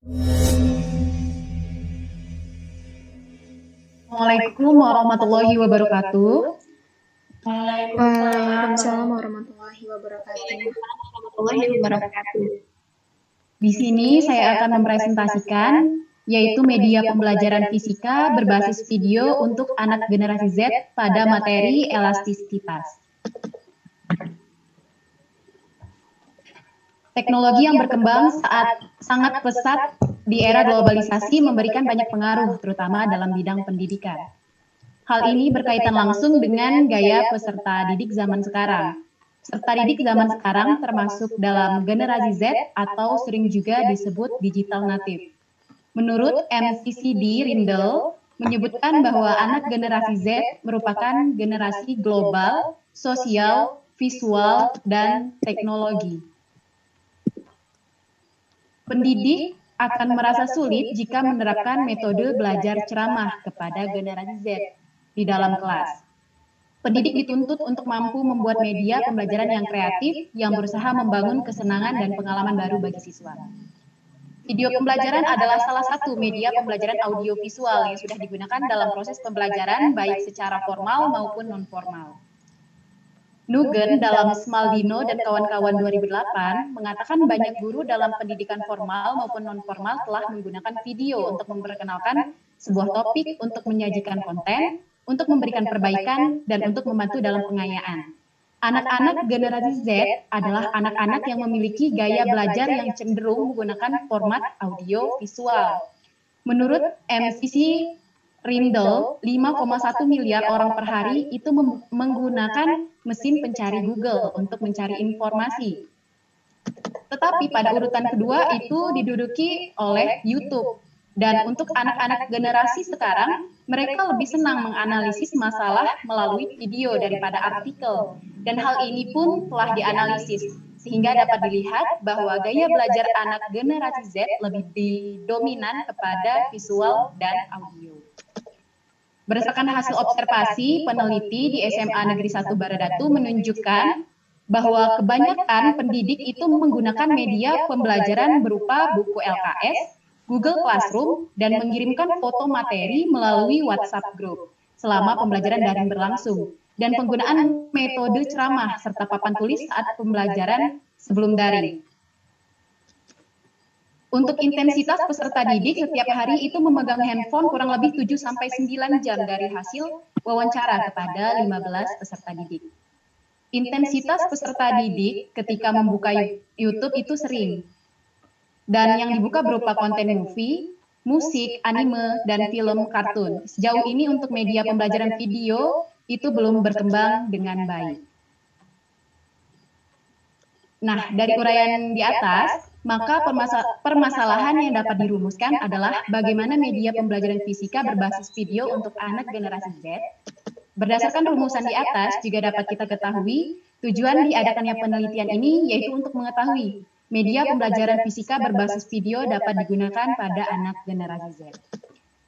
Assalamualaikum warahmatullahi wabarakatuh. Waalaikumsalam warahmatullahi wabarakatuh. Di sini saya akan mempresentasikan yaitu media pembelajaran fisika berbasis video untuk anak generasi Z pada materi elastisitas. Teknologi yang berkembang sangat pesat di era globalisasi memberikan banyak pengaruh, terutama dalam bidang pendidikan. Hal ini berkaitan langsung dengan gaya peserta didik zaman sekarang. Peserta didik zaman sekarang termasuk dalam generasi Z atau sering juga disebut digital native. Menurut MCCD Rindel, menyebutkan bahwa anak generasi Z merupakan generasi global, sosial, visual, dan teknologi. Pendidik akan merasa sulit jika menerapkan metode belajar ceramah kepada generasi Z di dalam kelas. Pendidik dituntut untuk mampu membuat media pembelajaran yang kreatif, yang berusaha membangun kesenangan dan pengalaman baru bagi siswa. Video pembelajaran adalah salah satu media pembelajaran audiovisual yang sudah digunakan dalam proses pembelajaran baik secara formal maupun non-formal. Nugen dalam Smaldino dan kawan-kawan 2008 mengatakan banyak guru dalam pendidikan formal maupun non-formal telah menggunakan video untuk memperkenalkan sebuah topik, untuk menyajikan konten, untuk memberikan perbaikan, dan untuk membantu dalam pengayaan. Anak-anak generasi Z adalah anak-anak yang memiliki gaya belajar yang cenderung menggunakan format audio visual. Menurut MCC Rindel, 5,1 miliar orang per hari itu menggunakan mesin pencari Google untuk mencari informasi. Tetapi pada urutan kedua itu diduduki oleh YouTube. Dan untuk anak-anak generasi sekarang, mereka lebih senang menganalisis masalah melalui video daripada artikel. Dan hal ini pun telah dianalisis, sehingga dapat dilihat bahwa gaya belajar anak generasi Z lebih dominan kepada visual dan audio. Berdasarkan hasil observasi peneliti di SMA Negeri 1 Baradatu menunjukkan bahwa kebanyakan pendidik itu menggunakan media pembelajaran berupa buku LKS, Google Classroom, dan mengirimkan foto materi melalui WhatsApp Group selama pembelajaran daring berlangsung, dan penggunaan metode ceramah serta papan tulis saat pembelajaran sebelum daring. Untuk intensitas peserta didik setiap hari itu memegang handphone kurang lebih 7-9 jam dari hasil wawancara kepada 15 peserta didik. Intensitas peserta didik ketika membuka YouTube itu sering. Dan yang dibuka berupa konten movie, musik, anime, dan film kartun. Sejauh ini untuk media pembelajaran video itu belum berkembang dengan baik. Nah, dari uraian di atas, maka permasalahan yang dapat dirumuskan adalah bagaimana media pembelajaran fisika berbasis video untuk anak generasi Z. Berdasarkan rumusan di atas, juga dapat kita ketahui tujuan diadakannya penelitian ini yaitu untuk mengetahui media pembelajaran fisika berbasis video dapat digunakan pada anak generasi Z.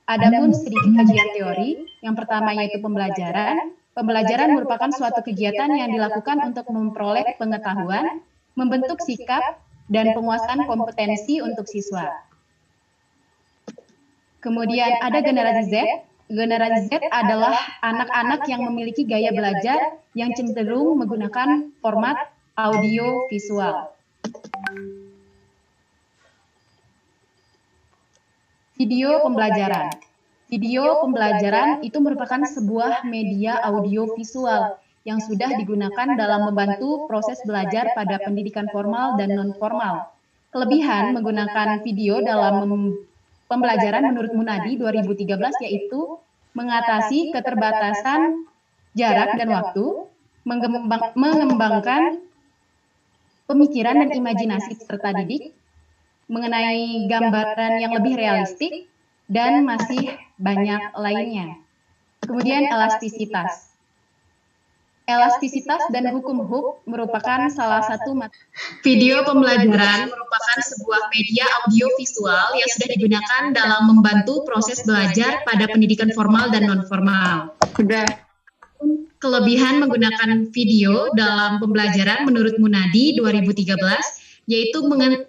Adapun sedikit kajian teori, yang pertama yaitu pembelajaran. Pembelajaran merupakan suatu kegiatan yang dilakukan untuk memperoleh pengetahuan, membentuk sikap, dan penguasaan kompetensi untuk siswa. Kemudian ada generasi Z. Generasi Z adalah anak-anak yang memiliki gaya belajar yang cenderung menggunakan format audio visual. Video pembelajaran. Video pembelajaran itu merupakan sebuah media audio visual yang sudah digunakan dalam membantu proses belajar pada pendidikan formal dan non-formal. Kelebihan menggunakan video dalam pembelajaran menurut Munadi 2013 yaitu mengatasi keterbatasan jarak dan waktu, mengembangkan pemikiran dan imajinasi peserta didik, mengenai gambaran yang lebih realistik, dan masih banyak lainnya. Kemudian elastisitas. Elastisitas dan hukum Hooke merupakan salah satu video pembelajaran merupakan sebuah media audiovisual yang sudah digunakan dalam membantu proses belajar pada pendidikan formal dan non-formal. Kelebihan menggunakan video dalam pembelajaran menurut Munadi 2013 yaitu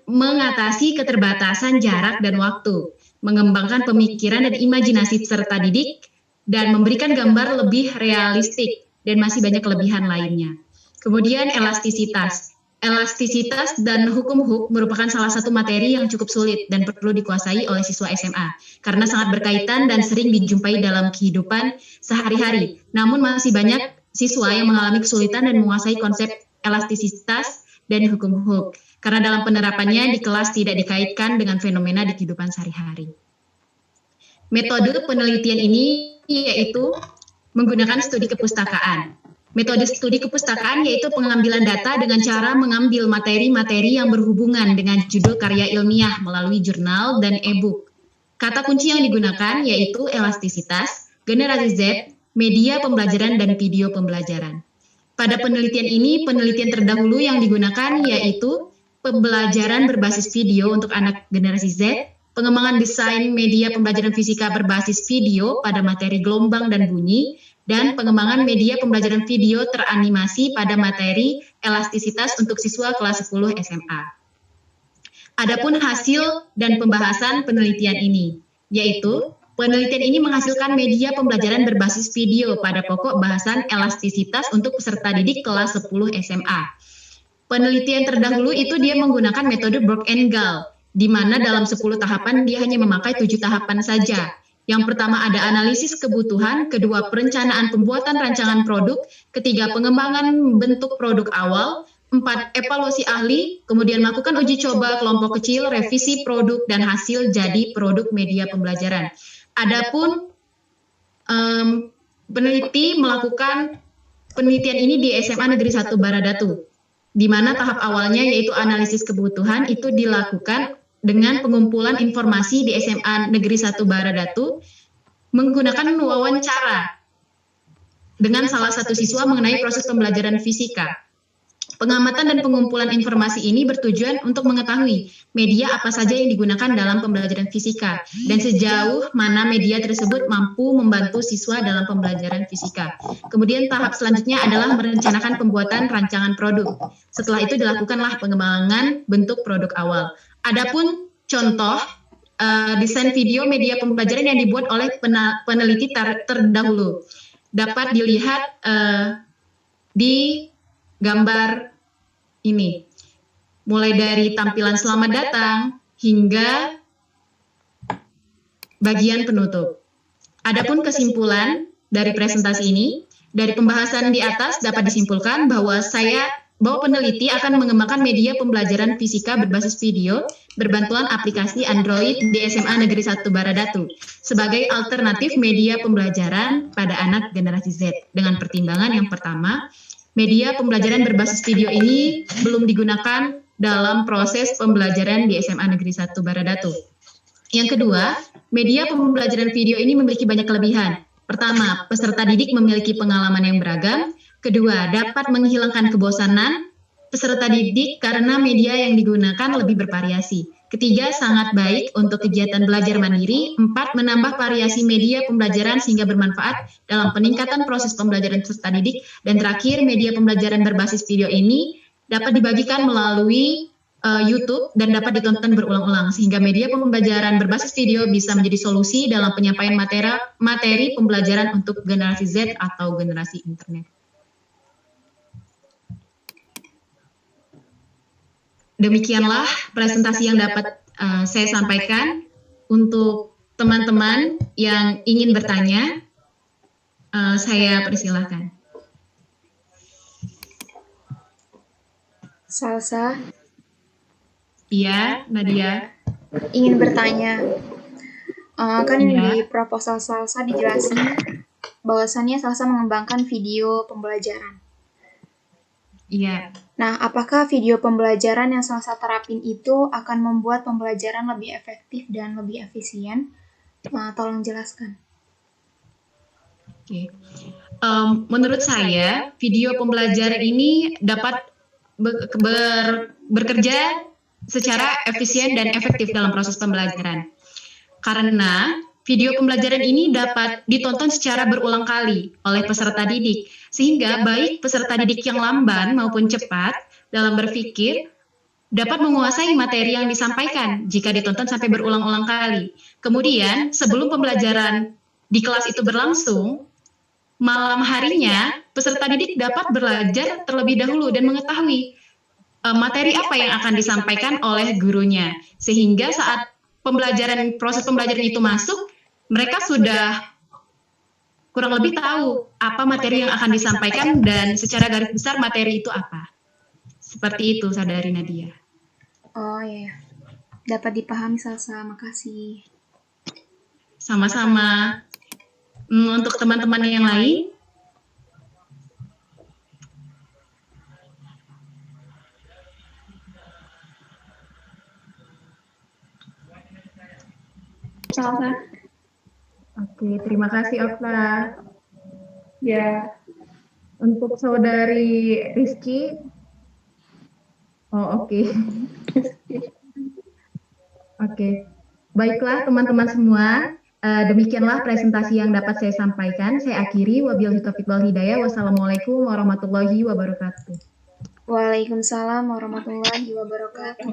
mengatasi keterbatasan jarak dan waktu, mengembangkan pemikiran dan imajinasi peserta didik, dan memberikan gambar lebih realistik, dan masih banyak kelebihan lainnya. Kemudian elastisitas. Elastisitas dan hukum Hooke merupakan salah satu materi yang cukup sulit dan perlu dikuasai oleh siswa SMA, karena sangat berkaitan dan sering dijumpai dalam kehidupan sehari-hari. Namun masih banyak siswa yang mengalami kesulitan dan menguasai konsep elastisitas dan hukum Hooke, karena dalam penerapannya di kelas tidak dikaitkan dengan fenomena di kehidupan sehari-hari. Metode penelitian ini yaitu menggunakan studi kepustakaan. Metode studi kepustakaan yaitu pengambilan data dengan cara mengambil materi-materi yang berhubungan dengan judul karya ilmiah melalui jurnal dan e-book. Kata kunci yang digunakan yaitu elastisitas, generasi Z, media pembelajaran, dan video pembelajaran. Pada penelitian ini, penelitian terdahulu yang digunakan yaitu pembelajaran berbasis video untuk anak generasi Z, pengembangan desain media pembelajaran fisika berbasis video pada materi gelombang dan bunyi, dan pengembangan media pembelajaran video teranimasi pada materi elastisitas untuk siswa kelas 10 SMA. Adapun hasil dan pembahasan penelitian ini, yaitu penelitian ini menghasilkan media pembelajaran berbasis video pada pokok bahasan elastisitas untuk peserta didik kelas 10 SMA. Penelitian terdahulu itu dia menggunakan metode Borg and Gall, di mana dalam 10 tahapan dia hanya memakai 7 tahapan saja. Yang pertama ada analisis kebutuhan, kedua perencanaan pembuatan rancangan produk, ketiga pengembangan bentuk produk awal, 4 evaluasi ahli, kemudian melakukan uji coba kelompok kecil, revisi produk, dan hasil jadi produk media pembelajaran. Adapun peneliti melakukan penelitian ini di SMA Negeri 1 Baradatu, di mana tahap awalnya yaitu analisis kebutuhan itu dilakukan dengan pengumpulan informasi di SMA Negeri 1 Baradatu menggunakan wawancara dengan salah satu siswa mengenai proses pembelajaran fisika. Pengamatan dan pengumpulan informasi ini bertujuan untuk mengetahui media apa saja yang digunakan dalam pembelajaran fisika dan sejauh mana media tersebut mampu membantu siswa dalam pembelajaran fisika. Kemudian tahap selanjutnya adalah merencanakan pembuatan rancangan produk. Setelah itu dilakukanlah pengembangan bentuk produk awal. Adapun contoh desain video media pembelajaran yang dibuat oleh peneliti terdahulu dapat dilihat di gambar ini, mulai dari tampilan selamat datang hingga bagian penutup. Adapun kesimpulan dari presentasi ini, dari pembahasan di atas dapat disimpulkan bahwa peneliti akan mengembangkan media pembelajaran fisika berbasis video berbantuan aplikasi Android di SMA Negeri 1 Baradatu sebagai alternatif media pembelajaran pada anak generasi Z. Dengan pertimbangan yang pertama, media pembelajaran berbasis video ini belum digunakan dalam proses pembelajaran di SMA Negeri 1 Baradatu. Yang kedua, media pembelajaran video ini memiliki banyak kelebihan. Pertama, peserta didik memiliki pengalaman yang beragam. Kedua, dapat menghilangkan kebosanan peserta didik karena media yang digunakan lebih bervariasi. Ketiga, sangat baik untuk kegiatan belajar mandiri. 4, menambah variasi media pembelajaran sehingga bermanfaat dalam peningkatan proses pembelajaran peserta didik. Dan terakhir, media pembelajaran berbasis video ini dapat dibagikan melalui YouTube dan dapat ditonton berulang-ulang sehingga media pembelajaran berbasis video bisa menjadi solusi dalam penyampaian materi pembelajaran untuk generasi Z atau generasi internet. Demikianlah presentasi yang dapat saya sampaikan. Untuk teman-teman yang ingin bertanya, saya persilahkan. Salsa. Iya, Nadia. Ingin bertanya. Kan di proposal Salsa dijelasin bahwasannya Salsa mengembangkan video pembelajaran. Iya. Nah, apakah video pembelajaran yang Salsa terapin itu akan membuat pembelajaran lebih efektif dan lebih efisien? Tolong jelaskan. Oke. Menurut saya, video pembelajaran ini dapat bekerja secara efisien dan efektif dalam proses pembelajaran. Karena video pembelajaran ini dapat ditonton secara berulang kali oleh peserta didik, sehingga baik peserta didik yang lamban maupun cepat dalam berpikir dapat menguasai materi yang disampaikan jika ditonton sampai berulang-ulang kali. Kemudian, sebelum pembelajaran di kelas itu berlangsung, malam harinya peserta didik dapat belajar terlebih dahulu dan mengetahui materi apa yang akan disampaikan oleh gurunya. Sehingga saat proses pembelajaran itu masuk, mereka sudah kurang lebih tahu apa materi yang akan disampaikan dan secara garis besar materi itu apa. Seperti itu, Saudari Nadia. Oh ya, dapat dipahami Salsa, makasih. Sama-sama. Untuk teman-teman yang lain, Salsa. Oke, terima kasih Okta. Ya. Untuk Saudari Rizky, oke. Oke, baiklah teman-teman semua. Demikianlah presentasi yang dapat saya sampaikan. Saya akhiri. Wabillahi taufiq wal hidayah. Wassalamualaikum warahmatullahi wabarakatuh. Waalaikumsalam warahmatullahi wabarakatuh.